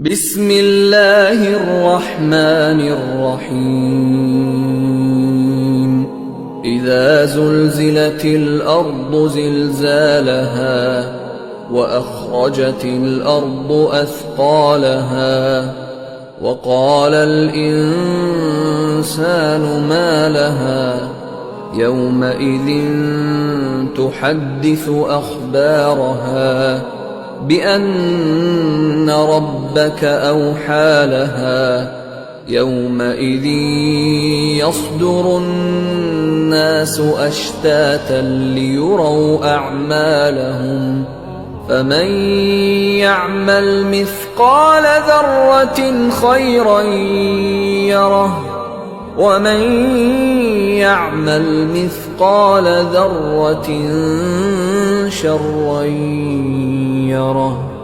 بسم الله الرحمن الرحيم إذا زلزلت الأرض زلزالها وأخرجت الأرض أثقالها وقال الإنسان ما لها يومئذ تحدث أخبارها بأن ربك أوحى لها يومئذ يصدر الناس أشتاتا ليروا أعمالهم فمن يعمل مثقال ذرة خيرا يره ومن يعمل مثقال ذرة شرا يره